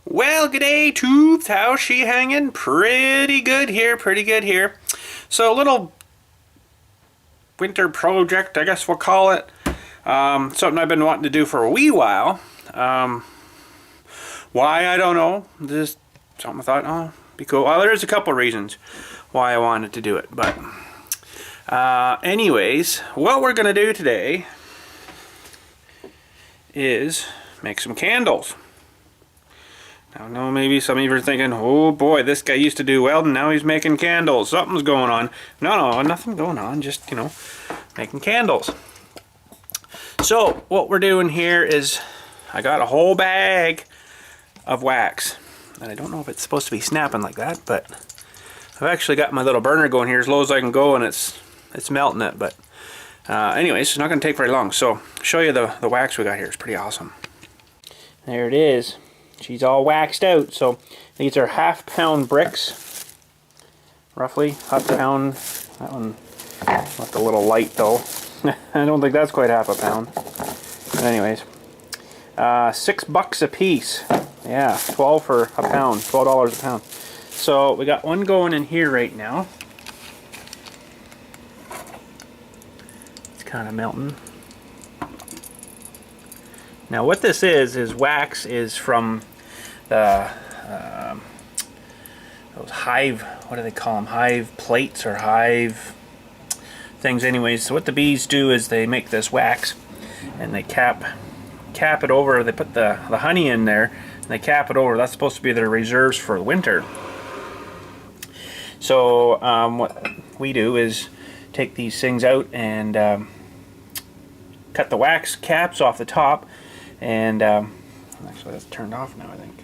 Well, g'day, tubes. How's she hanging? Pretty good here, pretty good here. So, a little winter project, I guess we'll call it. Something I've been wanting to do for a wee while. Why, I don't know. Just something I thought, oh, be cool. Well, there's a couple reasons why I wanted to do it. But, anyways, what we're going to do today is make some candles. Now, I know maybe some of you are thinking, oh boy, this guy used to do welding, now he's making candles. Something's going on. No, nothing going on, just, making candles. So, what we're doing here is, I got a whole bag of wax. And I don't know if it's supposed to be snapping like that, but I've actually got my little burner going here as low as I can go, and it's melting it. But anyways, it's not going to take very long. So, I'll show you the wax we got here. It's pretty awesome. There it is. She's all waxed out. So these are ½ bricks, roughly ½ That one left a little light though. I don't think that's quite ½ pound. But anyways, $6 a piece. Yeah, 12 for a pound, $12 a pound. So we got one going in here right now. It's kind of melting. Now what this is wax is from the those hive, what do they call them? Hive plates or hive things anyways. So what the bees do is they make this wax and they cap it over. They put the honey in there and they cap it over. That's supposed to be their reserves for the winter. So what we do is take these things out and cut the wax caps off the top. And actually that's turned off now, I think.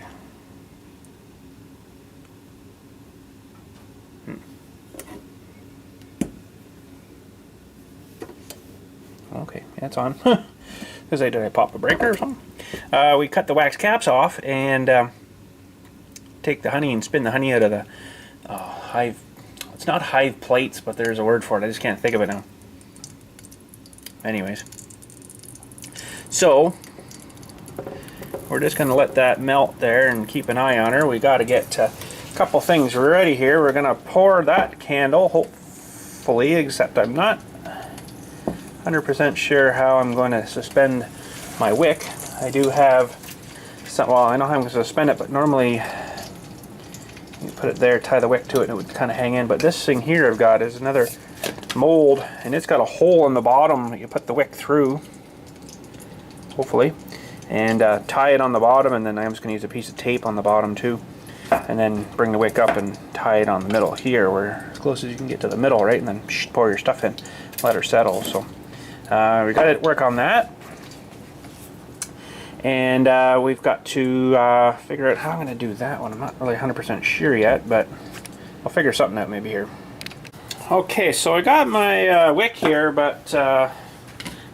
Okay, that's on. Because did I pop a breaker or something? We cut the wax caps off and take the honey and spin the honey out of the hive. It's not hive plates, but there's a word for it. I just can't think of it now. Anyways. So, we're just going to let that melt there and keep an eye on her. We got to get a couple things ready here. We're going to pour that candle, hopefully, except I'm not 100% sure how I'm going to suspend my wick. I do have some, well, I know how I'm going to suspend it, but normally you put it there, tie the wick to it, and it would kind of hang in. But this thing here I've got is another mold, and it's got a hole in the bottom that you put the wick through, hopefully, and tie it on the bottom, and then I'm just going to use a piece of tape on the bottom too, and then bring the wick up and tie it on the middle here, where as close as you can get to the middle, right, and then pour your stuff in, let her settle. So we got to work on that, and we've got to figure out how I'm going to do that one. I'm not really 100% sure yet, but I'll figure something out maybe here. Okay, so I got my wick here, but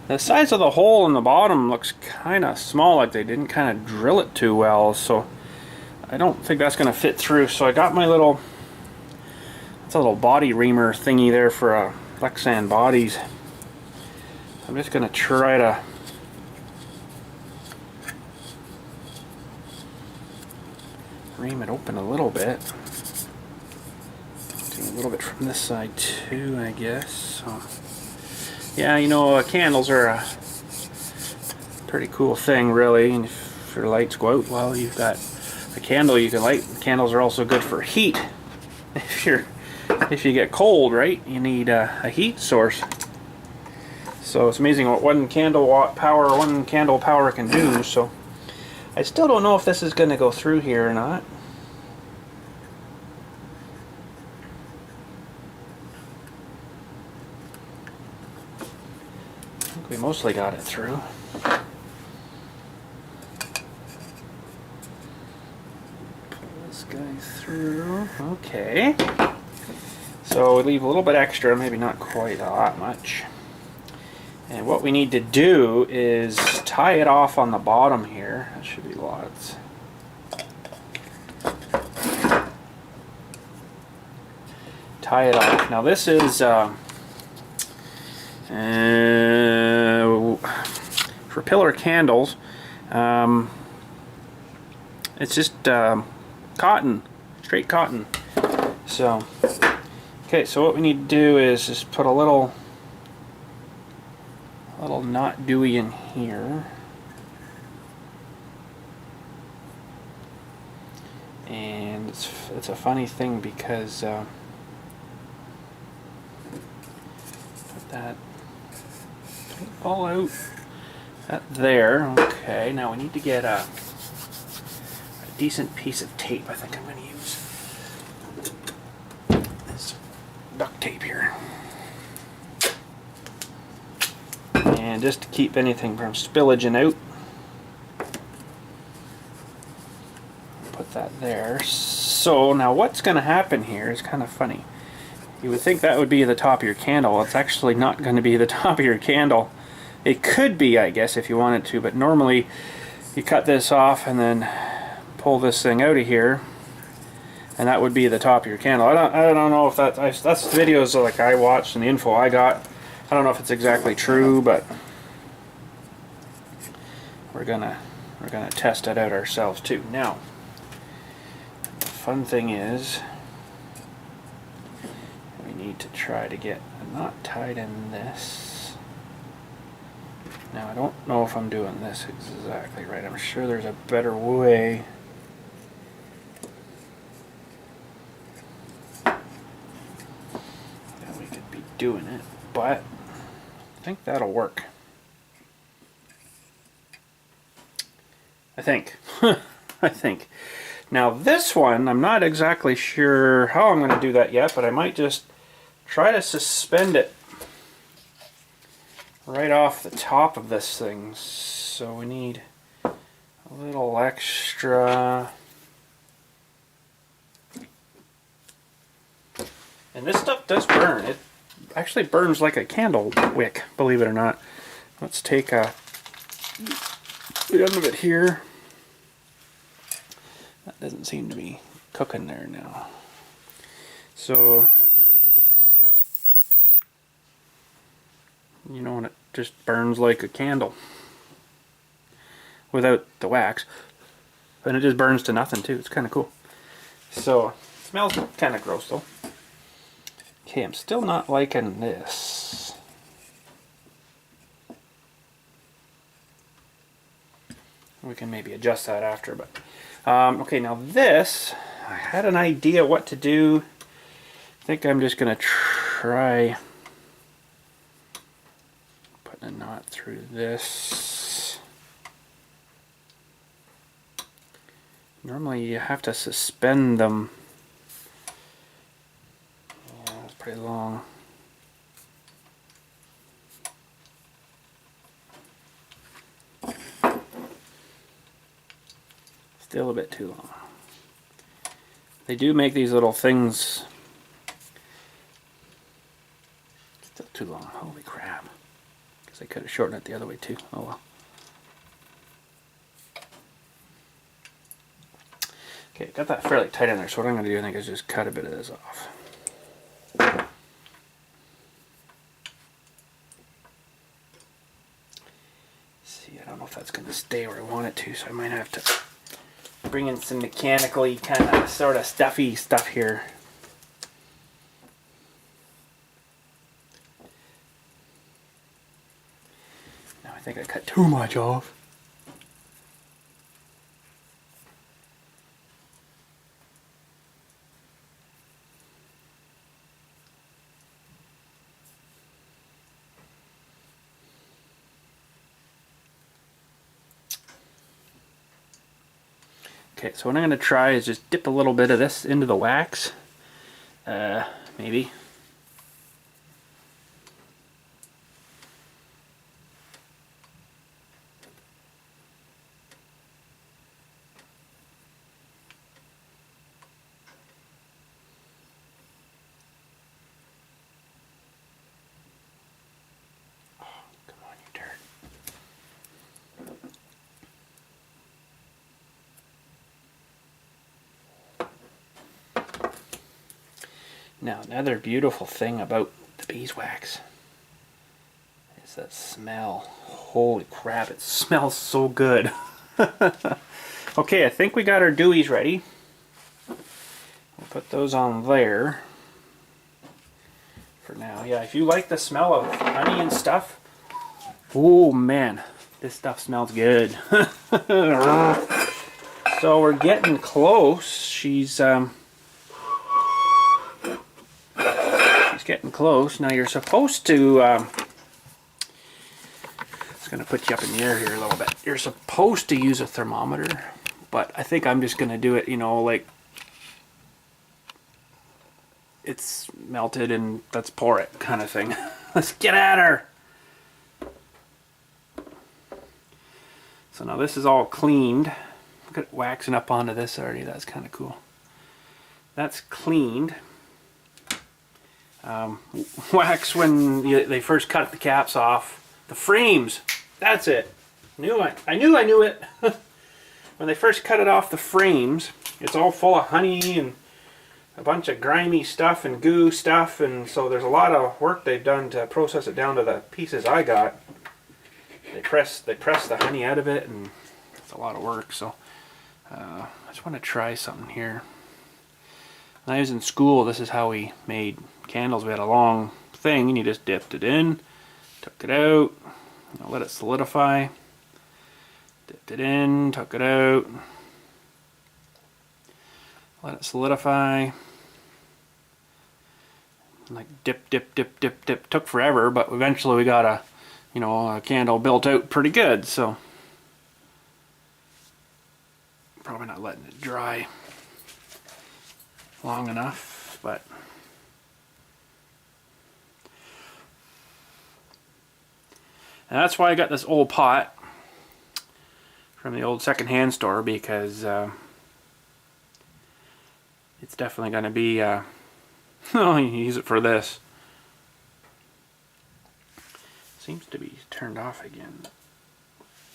the size of the hole in the bottom looks kind of small, like they didn't kind of drill it too well, so I don't think that's going to fit through. So I got my little, it's a little body reamer thingy there for Lexan bodies. I'm just going to try to ream it open a little bit. Do a little bit from this side too, I guess. So, yeah, candles are a pretty cool thing, really. And if your lights go out, well, you've got a candle you can light. Candles are also good for heat. If you get cold, right, you need a heat source. So it's amazing what one candle power can do. So I still don't know if this is going to go through here or not. I think we mostly got it through. Pull this guy through. Okay. So we leave a little bit extra, maybe not quite that much. And what we need to do is tie it off on the bottom here. That should be lots. Tie it off. Now this is for pillar candles. It's just cotton, straight cotton. So, okay, so what we need to do is just put a little knot dewy in here. And it's a funny thing because put that all out. That there. Okay, now we need to get a decent piece of tape. I think I'm going to use this duct tape here. And just to keep anything from spillaging out, put that there. So now what's going to happen here is kind of funny. You would think that would be the top of your candle. It's actually not going to be the top of your candle. It could be, I guess, if you wanted to, but normally you cut this off and then pull this thing out of here, and that would be the top of your candle. I don't know if that's videos like I watched and the info I got. I don't know if it's exactly true, but we're gonna test it out ourselves too. Now, the fun thing is we need to try to get a knot tied in this. Now I don't know if I'm doing this exactly right. I'm sure there's a better way. That we could be doing it, but I think that'll work. I think. I think. Now this one, I'm not exactly sure how I'm going to do that yet, but I might just try to suspend it right off the top of this thing. So we need a little extra. And this stuff does burn. It actually burns like a candle wick, believe it or not. Let's take the end of it here. That doesn't seem to be cooking there now. So, you know, and it just burns like a candle without the wax, and it just burns to nothing too. It's kind of cool. So, it smells kind of gross though. Okay, I'm still not liking this. We can maybe adjust that after, but okay, now this, I had an idea what to do. I think I'm just going to try putting a knot through this. Normally you have to suspend them. Yeah, it's pretty long. Still a bit too long. They do make these little things. Still too long. Holy crap. Because I could have shortened it the other way too. Oh well. Okay, got that fairly tight in there, so what I'm going to do I think is just cut a bit of this off. See, I don't know if that's going to stay where I want it to, so I might have to bring in some mechanically kind of sort of stuffy stuff here. Now I think I cut too much off. Okay, so what I'm going to try is just dip a little bit of this into the wax. Maybe. Oh, come on, you dirt. Now, another beautiful thing about the beeswax is that smell. Holy crap, it smells so good. Okay, I think we got our dewies ready. We'll put those on there for now. Yeah, if you like the smell of honey and stuff, oh man, this stuff smells good. So we're getting close. She's getting close. Now you're supposed to, it's going to put you up in the air here a little bit. You're supposed to use a thermometer, but I think I'm just going to do it, you know, like it's melted and let's pour it kind of thing. Let's get at her. So now this is all cleaned. Look at it waxing up onto this already. That's kind of cool. That's cleaned. Wax when they first cut the caps off. The frames. That's it. I knew it. When they first cut it off the frames, it's all full of honey and a bunch of grimy stuff and goo stuff, and so there's a lot of work they've done to process it down to the pieces I got. They press the honey out of it, and it's a lot of work. So I just want to try something here. When I was in school, this is how we made candles. We had a long thing, and you just dipped it in, took it out, let it solidify, dipped it in, took it out, let it solidify. Like dip, dip, dip, dip, dip. Took forever, but eventually we got a candle built out pretty good. So probably not letting it dry long enough, but and that's why I got this old pot from the old secondhand store, because it's definitely going to be oh, you use it for this. Seems to be turned off again.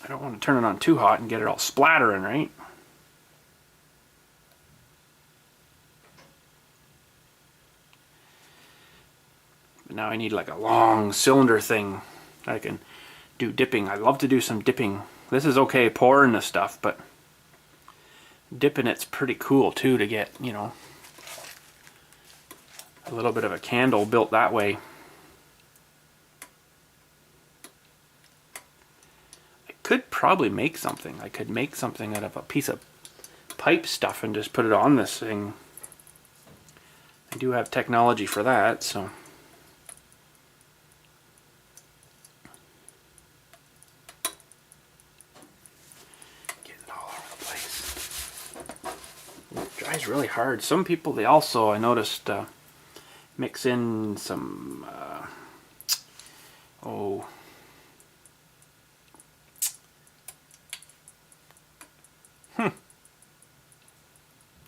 I don't want to turn it on too hot and get it all splattering, right? But now I need like a long cylinder thing that I can do dipping. I love to do some dipping. This is okay pouring the stuff, but dipping it's pretty cool too, to get, you know, a little bit of a candle built that way. I could probably make something. I could make something out of a piece of pipe stuff and just put it on this thing. I do have technology for that, so. Getting it all over the place. It dries really hard. Some people, they also, I noticed, mix in some,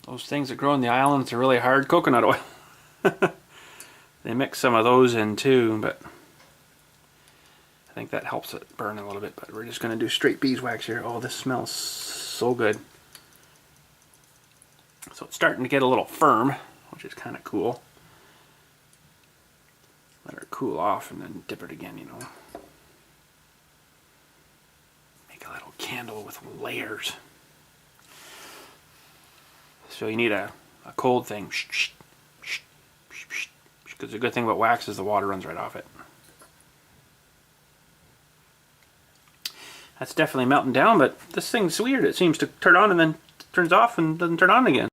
those things that grow in the islands are really hard, coconut oil. They mix some of those in too, but I think that helps it burn a little bit. But we're just going to do straight beeswax here. Oh, this smells so good. So it's starting to get a little firm, which is kind of cool. Let her cool off and then dip it again, you know. Make a little candle with layers. So you need a cold thing. Because the good thing about wax is the water runs right off it. That's definitely melting down, but this thing's weird. It seems to turn on and then turns off and doesn't turn on again.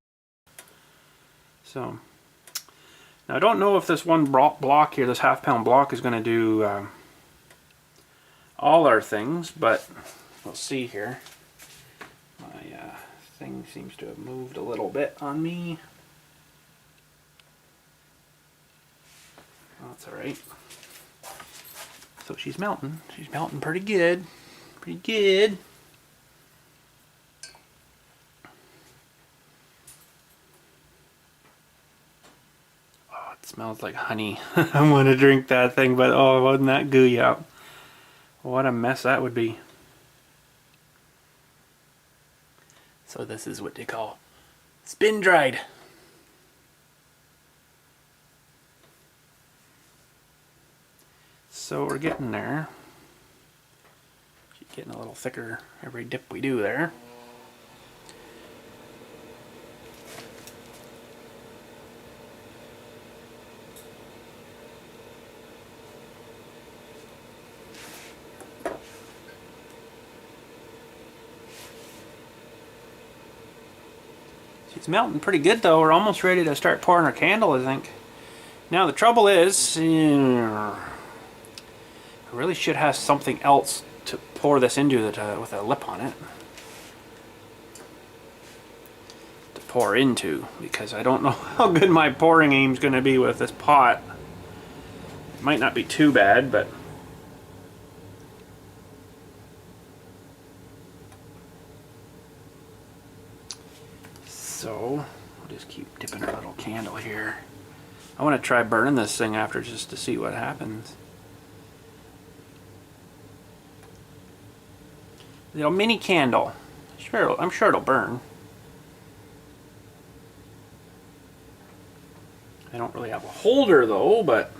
So. Now I don't know if this one block here, this half-pound block, is going to do all our things, but we'll see here. My thing seems to have moved a little bit on me. Oh, that's alright. So she's melting. She's melting pretty good. Pretty good. Smells like honey. I want to drink that thing, but oh, wasn't that gooey out? What a mess that would be. So this is what they call spin dried. So we're getting there. She's getting a little thicker every dip we do there. It's melting pretty good though. We're almost ready to start pouring our candle, I think. Now the trouble is, I really should have something else to pour this into with a lip on it. To pour into, because I don't know how good my pouring aim's going to be with this pot. It might not be too bad, but... So, we'll just keep dipping our little candle here. I want to try burning this thing after just to see what happens. Little mini candle. I'm sure it'll burn. I don't really have a holder though, but...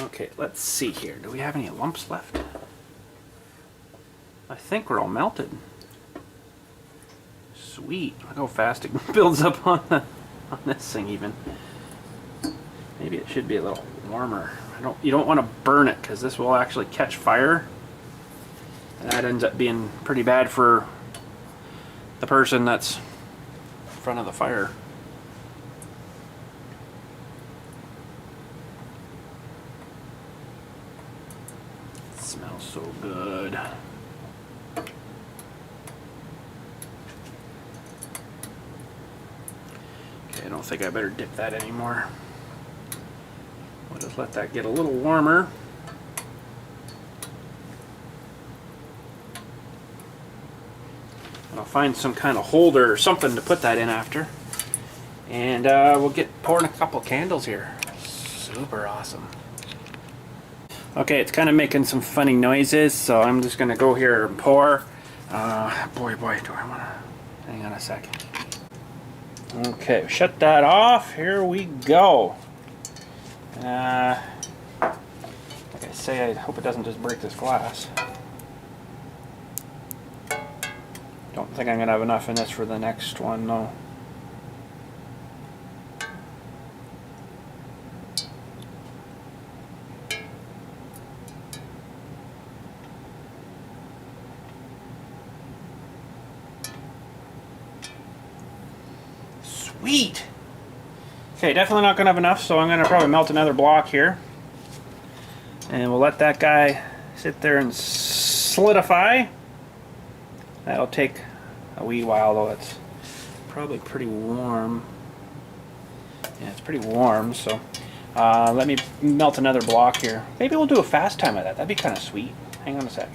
Okay, let's see here. Do we have any lumps left? I think we're all melted. Sweet. Look how fast it builds up on this thing even. Maybe it should be a little warmer. You don't want to burn it because this will actually catch fire. And that ends up being pretty bad for the person that's in front of the fire. It smells so good. Okay, I don't think I better dip that anymore. We'll just let that get a little warmer. And I'll find some kind of holder or something to put that in after. And we'll get pouring a couple candles here. Super awesome. Okay, it's kind of making some funny noises, so I'm just going to go here and pour. Boy, do I want to... Hang on a second. Okay, shut that off. Here we go. Like I say, I hope it doesn't just break this glass. Don't think I'm going to have enough in this for the next one, no. Sweet! Okay, definitely not going to have enough, so I'm going to probably melt another block here. And we'll let that guy sit there and solidify. That'll take a wee while, though. It's probably pretty warm. Yeah, it's pretty warm, so let me melt another block here. Maybe we'll do a fast time of that. That'd be kind of sweet. Hang on a sec.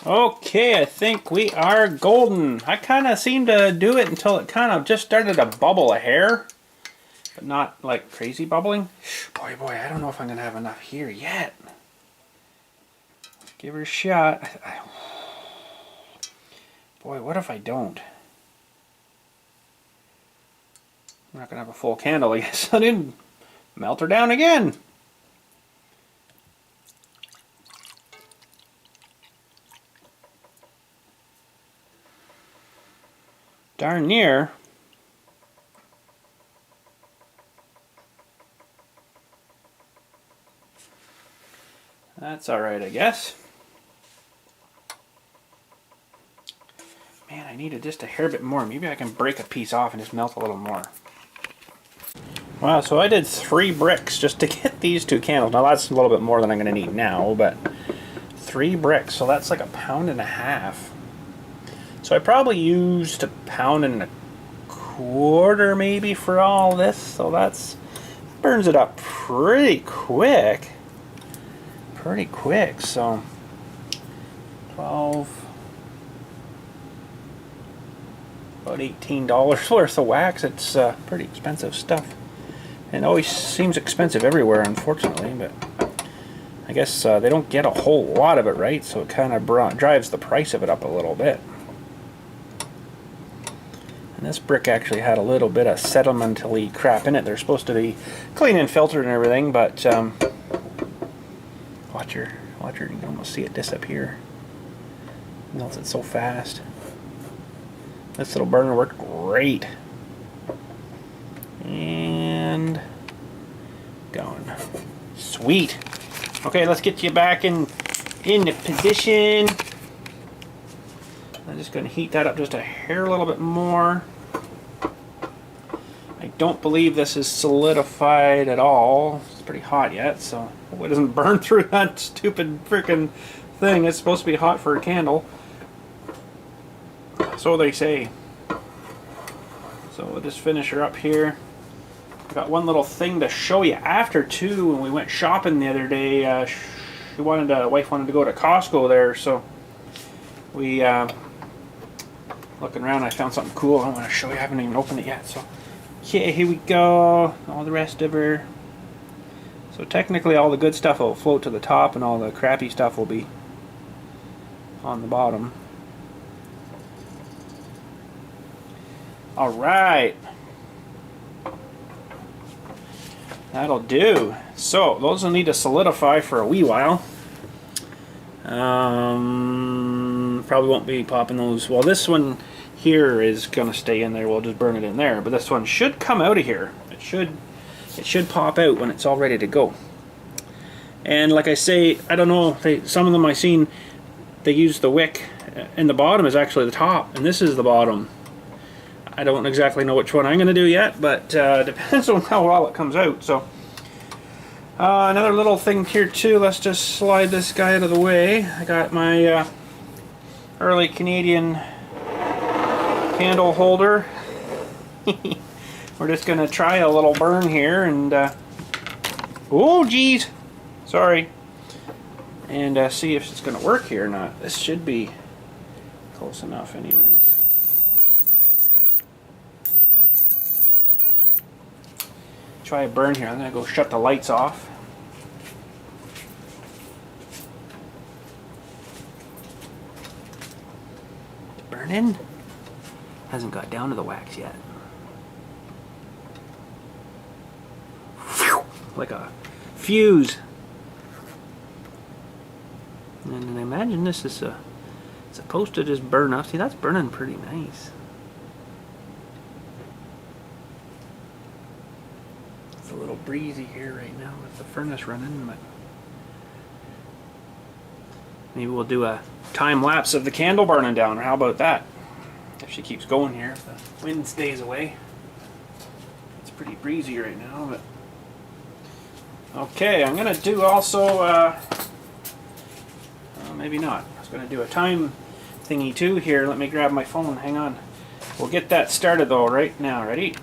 Okay, I think we are golden. I kind of seemed to do it until it kind of just started to bubble a hair. But not like crazy bubbling. Boy, I don't know if I'm going to have enough here yet. Let's give her a shot. Boy, what if I don't? We're not gonna have a full candle, I guess. I didn't melt her down again. Darn near. That's alright, I guess. Man, I needed just a hair bit more. Maybe I can break a piece off and just melt a little more. Wow, so I did 3 bricks just to get these 2 candles. Now that's a little bit more than I'm going to need now, but 3 bricks, so that's like 1.5 pounds. So I probably used 1.25 pounds maybe for all this, so that's burns it up pretty quick. So 12, about $18 worth of wax. It's pretty expensive stuff. It always seems expensive everywhere, unfortunately, but I guess they don't get a whole lot of it, right? So it kind of drives the price of it up a little bit. And this brick actually had a little bit of sedimentary crap in it. They're supposed to be clean and filtered and everything, but watch her, you can almost see it disappear. It melts it so fast. This little burner worked great. And going. Sweet. Okay, let's get you back in the position. I'm just going to heat that up just a hair a little bit more. I don't believe this is solidified at all. It's pretty hot yet, so it doesn't burn through that stupid freaking thing. It's supposed to be hot for a candle. So they say. So we'll just finish her up here. I got one little thing to show you after too. When we went shopping the other day, wife wanted to go to Costco there, so we looking around. I found something cool. I want to show you. I haven't even opened it yet. So okay, here we go. All the rest of her. So technically, all the good stuff will float to the top, and all the crappy stuff will be on the bottom. All right. That'll do. So those will need to solidify for a wee while. Probably won't be popping those. Well, this one here is gonna stay in there. We'll just burn it in there. But this one should come out of here. It should pop out when it's all ready to go. And like I say, I don't know. Some of them I've seen, they use the wick, and the bottom is actually the top, and this is the bottom. I don't exactly know which one I'm going to do yet, but depends on how well it comes out. So another little thing here too. Let's just slide this guy out of the way. I got my early Canadian candle holder. We're just going to try a little burn here, and oh geez, sorry, and see if it's going to work here or not. This should be close enough, anyways. Try a burn here. I'm going to go shut the lights off. Burning? Hasn't got down to the wax yet. Whew, like a fuse. And I imagine this is supposed to just burn up. See, that's burning pretty nice. A little breezy here right now with the furnace running, but maybe we'll do a time lapse of the candle burning down, or how about that? If she keeps going here, if the wind stays away. It's pretty breezy right now, but okay, I'm gonna do also maybe not. I was gonna do a time thingy too here. Let me grab my phone, hang on. We'll get that started though right now. Ready?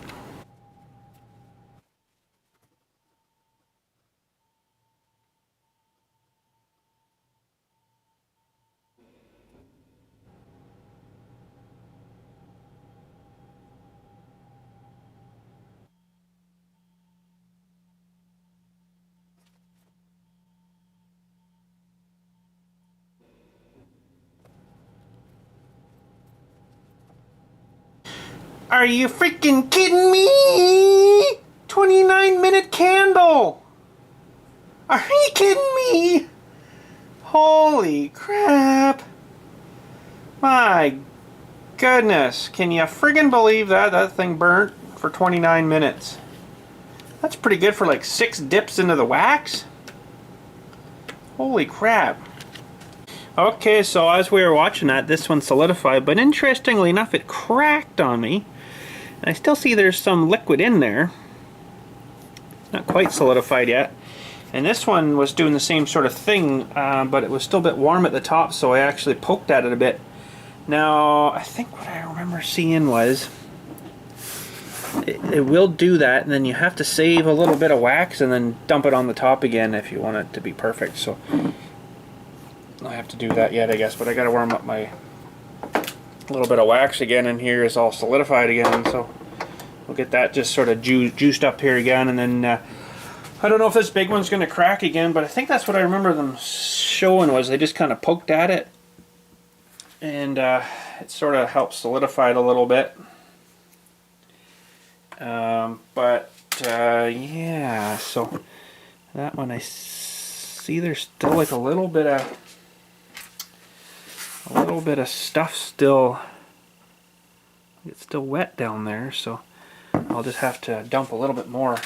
Are you freaking kidding me? 29-minute candle. Are you kidding me? Holy crap. My goodness. Can you friggin' believe that? That thing burnt for 29 minutes. That's pretty good for like 6 dips into the wax. Holy crap. Okay, so as we were watching that, this one solidified, but interestingly enough, it cracked on me. And I still see there's some liquid in there. Not quite solidified yet. And this one was doing the same sort of thing, but it was still a bit warm at the top, so I actually poked at it a bit. Now, I think what I remember seeing was it will do that, and then you have to save a little bit of wax and then dump it on the top again if you want it to be perfect. So I have to do that yet, I guess, but I got to warm up my little bit of wax again, and here is all solidified again. So we'll get that just sort of juiced up here again, and then I don't know if this big one's going to crack again, but I think that's what I remember them showing, was they just kind of poked at it, and it sort of helped solidify it a little bit. Yeah, so that one I see there's still like a little bit of stuff still. It's still wet down there, so I'll just have to dump a little bit more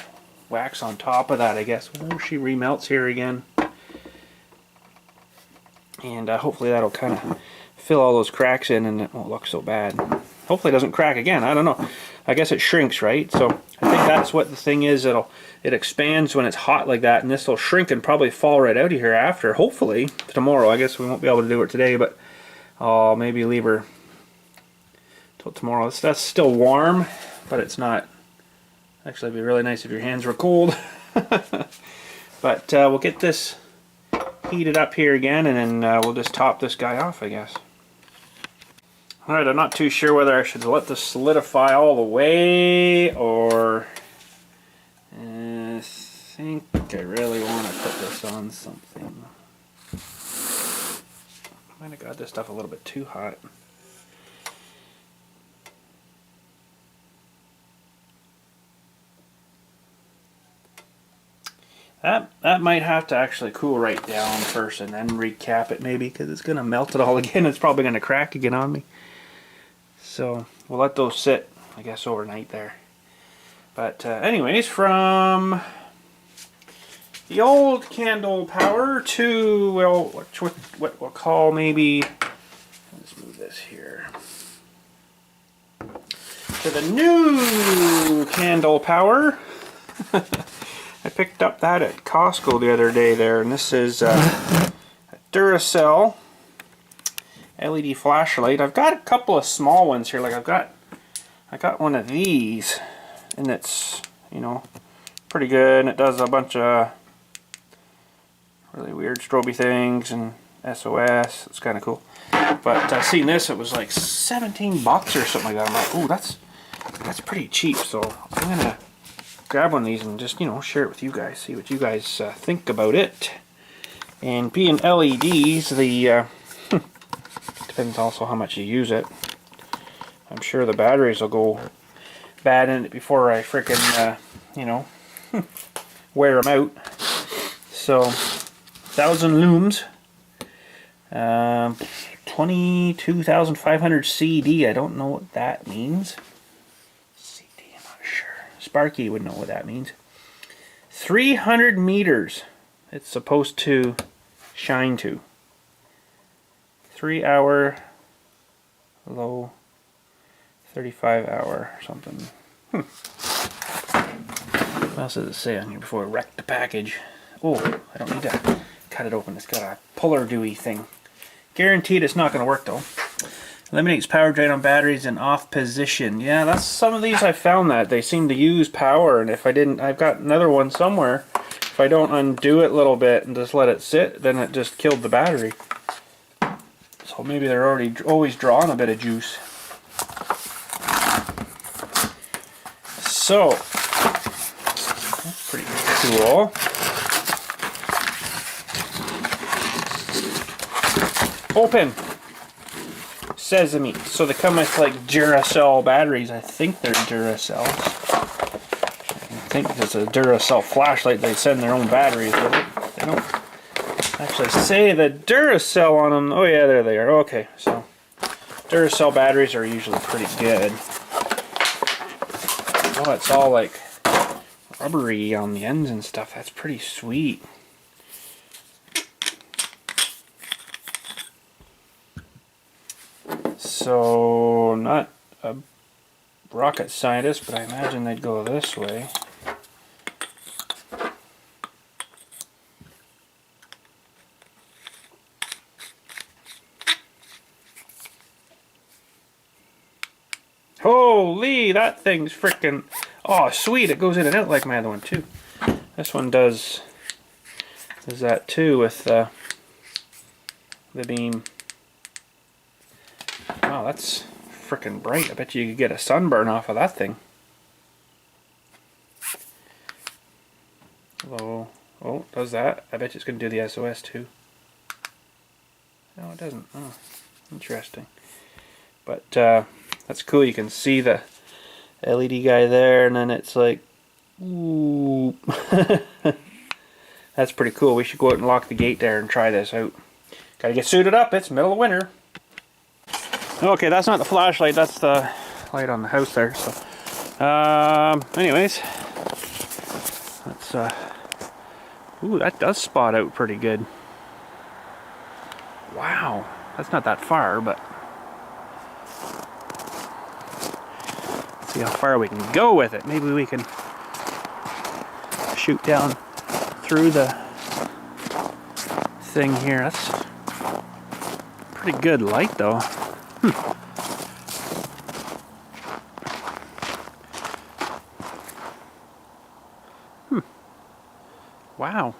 wax on top of that, I guess. Whenever she remelts here again, and hopefully that'll kind of fill all those cracks in, and it won't look so bad. Hopefully it doesn't crack again. I don't know. I guess it shrinks, right? So I think that's what the thing is. It expands when it's hot like that, and this will shrink and probably fall right out of here after. Hopefully tomorrow. I guess we won't be able to do it today, but I'll maybe leave her till tomorrow. That's still warm, but it's not. Actually, it'd be really nice if your hands were cold. But we'll get this heated up here again, and then we'll just top this guy off, I guess. Alright, I'm not too sure whether I should let this solidify all the way, or I think I really want to put this on something. I might have got this stuff a little bit too hot. That might have to actually cool right down first and then recap it maybe, because it's going to melt it all again. It's probably going to crack again on me. So we'll let those sit, I guess, overnight there. But anyways, from the old candle power to, well, what we'll call maybe, let's move this here, to the new candle power. I picked up that at Costco the other day there, and this is a Duracell LED flashlight. I've got a couple of small ones here. Like I got one of these, and it's, you know, pretty good, and it does a bunch of really weird stroby things and SOS. It's kind of cool. But I seen this, it was like 17 bucks or something like that. I'm like, ooh, that's pretty cheap. So I'm gonna grab one of these and just, you know, share it with you guys, see what you guys think about it. And being LEDs, the depends also how much you use it. I'm sure the batteries will go bad in it before I frickin' you know, wear them out. So 1,000 looms, 22,500 CD. I don't know what that means. Sparky would know what that means. 300 meters it's supposed to shine to. 3 hour low, 35 hour or something. What else does it say on here before I wreck the package? Oh, I don't need to cut it open. It's got a puller dewy thing. Guaranteed it's not going to work though. Eliminates power drain on batteries in off position. Yeah, that's some of these I found that they seem to use power, and if I didn't, I've got another one somewhere. If I don't undo it a little bit and just let it sit, then it just killed the battery. So maybe they're always drawing a bit of juice. So that's pretty cool. Open. Sesame. So they come with like Duracell batteries. I think they're Duracells. I think it's a Duracell flashlight. They send their own batteries with it. They don't actually say the Duracell on them. Oh yeah, there they are. Okay, so Duracell batteries are usually pretty good. Oh, it's all like rubbery on the ends and stuff. That's pretty sweet. So, not a rocket scientist, but I imagine they'd go this way. Holy, that thing's freaking... Oh, sweet, it goes in and out like my other one, too. This one does that, too, with the beam. Wow, that's freaking bright. I bet you could get a sunburn off of that thing. Hello. Oh, does that. I bet you it's going to do the SOS, too. No, it doesn't. Oh, interesting. But, that's cool. You can see the LED guy there, and then it's like, ooh. That's pretty cool. We should go out and lock the gate there and try this out. Gotta get suited up. It's middle of winter. Okay, that's not the flashlight. That's the light on the house there. So, anyways, let's. Ooh, that does spot out pretty good. Wow, that's not that far, but. See how far we can go with it. Maybe we can shoot down through the thing here. That's pretty good light though. Wow.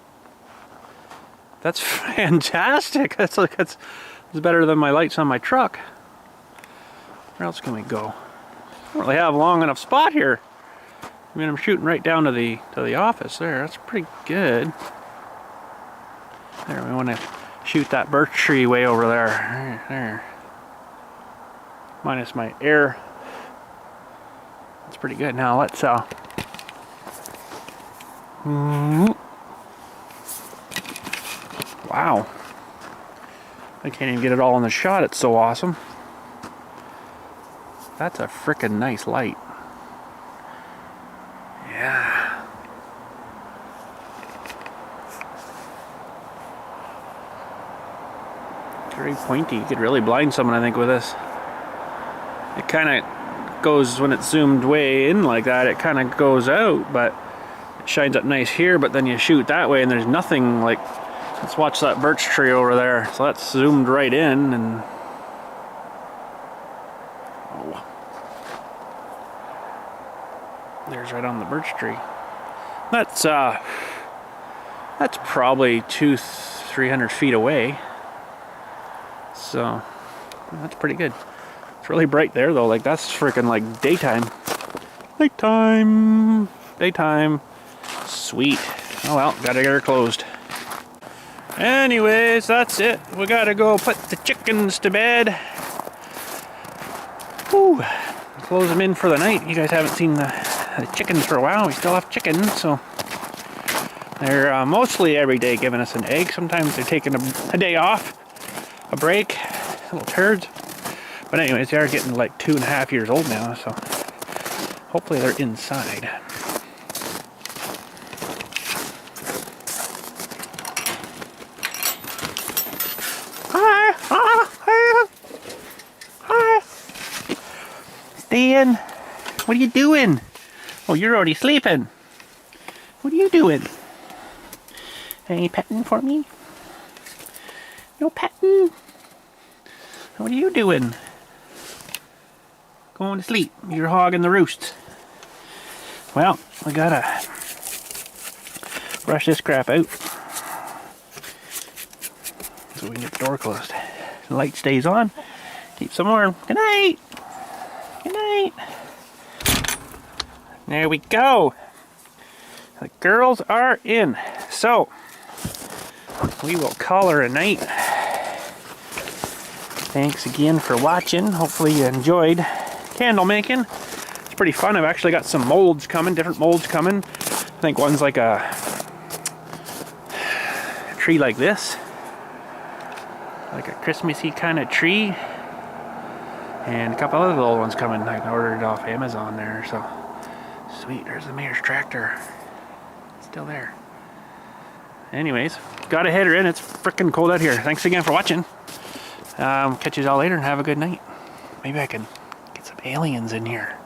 That's fantastic. That's better than my lights on my truck. Where else can we go? I don't really have a long enough spot here. I mean, I'm shooting right down to the office there. That's pretty good. There, we want to shoot that birch tree way over there. There. Minus my air. That's pretty good. Now let's Wow. I can't even get it all in the shot. It's so awesome. That's a frickin' nice light. Yeah. Very pointy. You could really blind someone, I think, with this. It kind of goes, when it's zoomed way in like that, it kind of goes out, but it shines up nice here, but then you shoot that way and there's nothing like... Let's watch that birch tree over there. So that's zoomed right in and... There's right on the birch tree. That's probably 200-300 feet away. So that's pretty good. It's really bright there though. Like that's freaking like daytime. Nighttime. Daytime. Sweet. Oh well, gotta get her closed. Anyways, that's it. We gotta go put the chickens to bed. Whew. Close them in for the night. You guys haven't seen the chickens for a while. We still have chickens, so they're mostly every day giving us an egg. Sometimes they're taking a day off, a break, little turds. But anyways, they are getting like 2.5 years old now, so hopefully they're inside. Hi. Stan, what are you doing? Oh, you're already sleeping. What are you doing? Any petting for me? No petting? What are you doing? Going to sleep. You're hogging the roost. Well, we gotta brush this crap out so we can get the door closed. The light stays on. Keeps them warm. Good night. Good night. There we go. The girls are in. So, we will call her a night. Thanks again for watching. Hopefully you enjoyed candle making. It's pretty fun. I've actually got some molds coming, different molds coming. I think one's like a tree like this, like a Christmassy kind of tree, and a couple other little ones coming. I ordered it off Amazon there, so sweet. There's the mayor's tractor. It's still there. Anyways, got a header in. It's freaking cold out here. Thanks again for watching. Catch you all later and have a good night. Maybe I can get some aliens in here.